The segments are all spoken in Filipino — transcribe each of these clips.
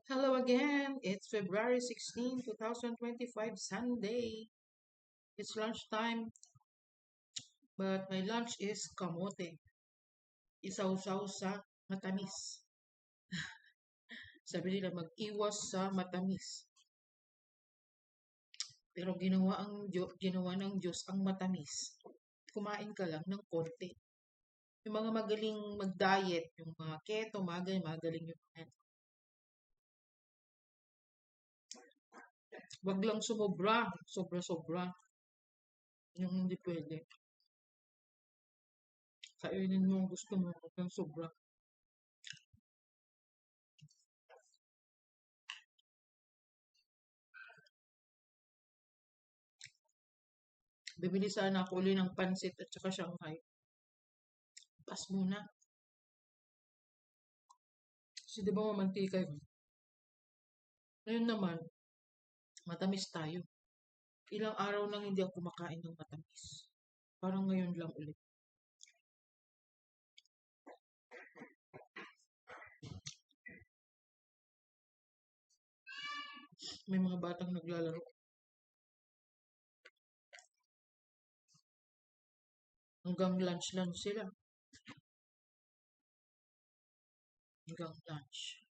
Hello again. It's February 16, 2025, Sunday. It's lunchtime, but my lunch is kamote. Isaw-saw sa matamis. Sabi nila mag-iwas sa matamis. Pero ginawa ng Diyos ang matamis. Kumain ka lang ng konti. Yung mga magaling mag-diet, yung mga keto, magaling yung mga yan. Wag lang sumobra, sobra-sobra. Yung hindi pwede. Kainin mo ang gusto mo, wag lang sobra. Bibili sana ako uli ng pansit at saka Shanghai. Pas muna. Kasi di ba mamantika yun? Ngayon naman, matamis tayo. Ilang araw nang hindi ako kumakain ng matamis. Parang ngayon lang ulit. May mga batang naglalaro. Hanggang lunch sila. Hanggang lunch.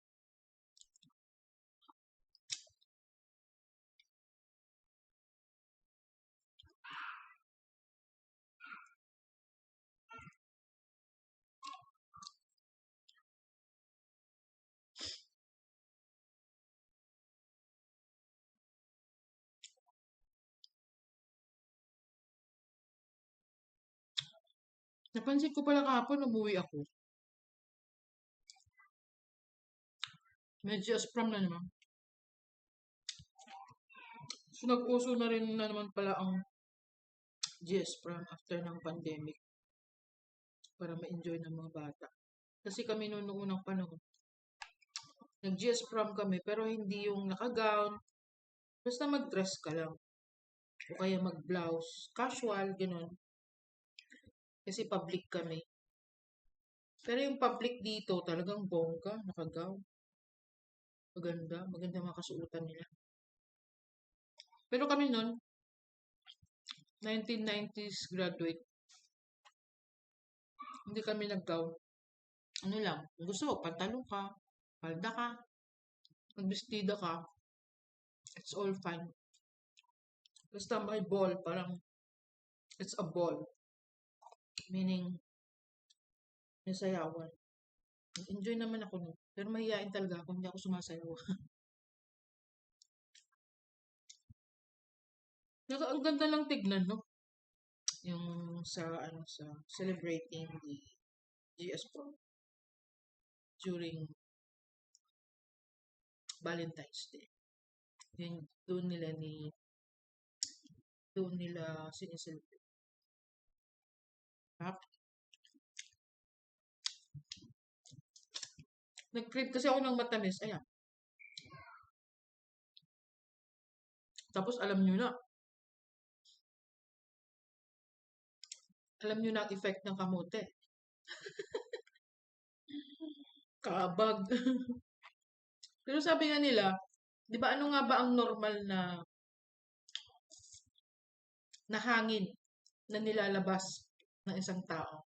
Napansin ko pala kahapon, umuwi ako. Medyo aspram na naman. So, nag-uso na rin na naman pala ang GS Pram after ng pandemic para ma-enjoy ng mga bata. Kasi kami noong unang panahon, nag-GS Prom kami pero hindi yung naka-gown. Basta mag-dress ka lang. O kaya mag-blouse. Casual, ganun. Kasi public kami. Pero yung public dito, talagang bongga, naka-gown. Maganda, maganda mga kasuotan nila. Pero kami noon, 1990s graduate, hindi kami nag-gown. Ano lang, kung gusto mo, pantalon ka, palda ka, magbestida ka, it's all fine. Basta may ball, parang it's a ball. Meaning, may sayawan. Enjoy naman ako nun. Pero mahihain talaga ako, hindi ako sumasayaw. Ang ganda lang tignan, no? Yung sa celebrating the GS Pro during Valentine's Day. Yun, doon nila sineselebrate. Nag-crave kasi ako ng matamis. Ayan. Tapos alam nyo na ang effect ng kamote. Kabag. Pero sabi nga nila, di ba ano nga ba ang normal na hangin na nilalabas ng isang tao?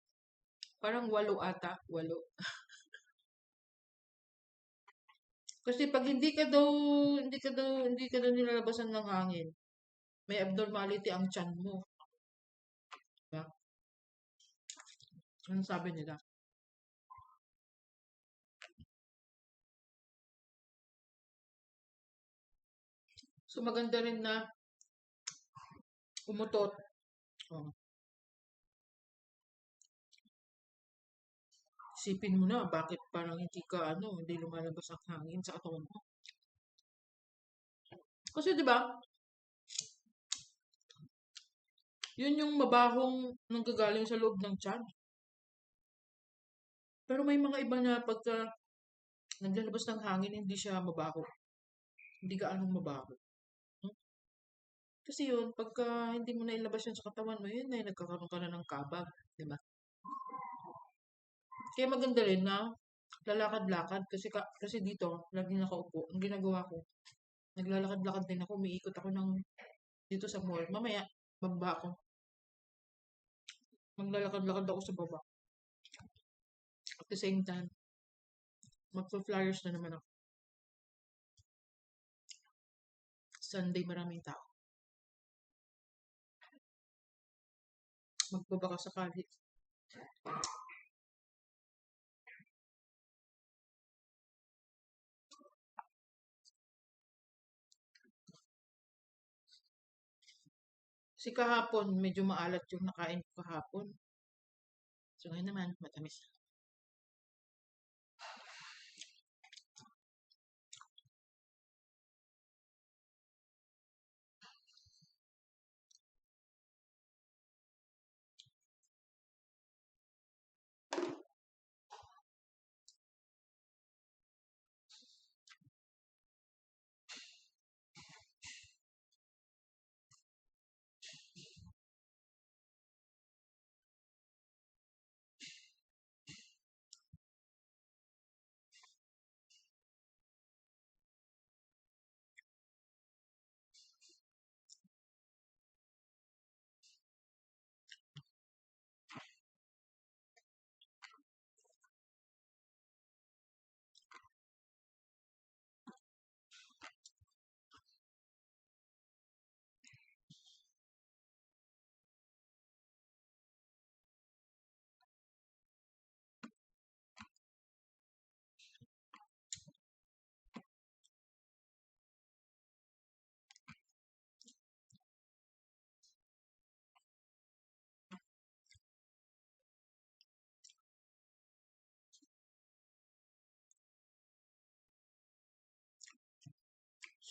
Parang 8 ata, 8. Kasi pag hindi ka daw nilalabasan ng hangin, may abnormality ang tiyan mo. Diba? Ano sabi nila? So maganda rin na umutot. Oh. Isipin mo na, bakit parang hindi lumalabas ang hangin sa katawan mo. Kasi di ba, yun yung mabahong nanggagaling sa loob ng tiyan. Pero may mga iba na pagka naglalabas ng hangin, hindi siya mabaho. Hindi gaanong mabaho. Hmm? Kasi yun, pagka hindi mo na ilabas yun sa katawan mo, yun na nagkakaroon ka na ng kabag. Di ba? Kaya maganda rin na lalakad-lakad kasi dito lagi nakaupo. Ang ginagawa ko, naglalakad-lakad din ako, umiikot ako ng dito sa mall. Mamaya, bababa ako. Maglalakad-lakad ako sa baba. At the same time, magpa-flyers na naman ako. Sunday maraming tao. Magbabaka sakali. Kasi kahapon, medyo maalat yung nakain ko kahapon. So ngayon naman, matamis.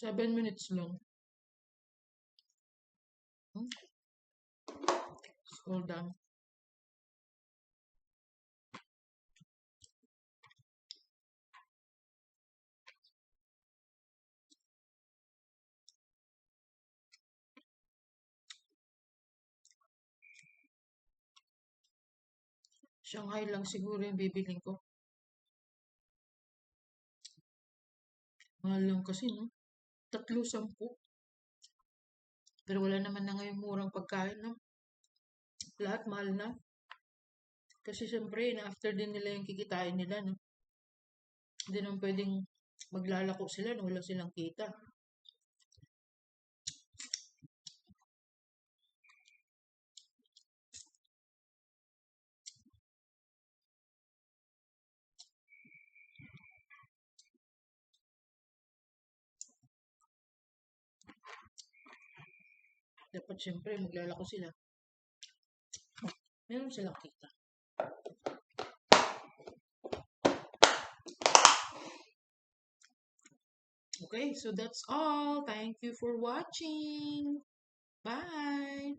Seven minutes lang. Scroll down. Shanghai lang siguro yung bibiling ko. Mahal lang kasi, no? 3.10. Pero wala naman na ngayong murang pagkain, no? Lahat mahal na. Kasi syempre, na-after din nila yung kikitain nila, no? Hindi naman pwedeng maglalako sila na wala silang kita. Dapat syempre, maglalako sila. Meron silang kita. Okay, so that's all. Thank you for watching. Bye!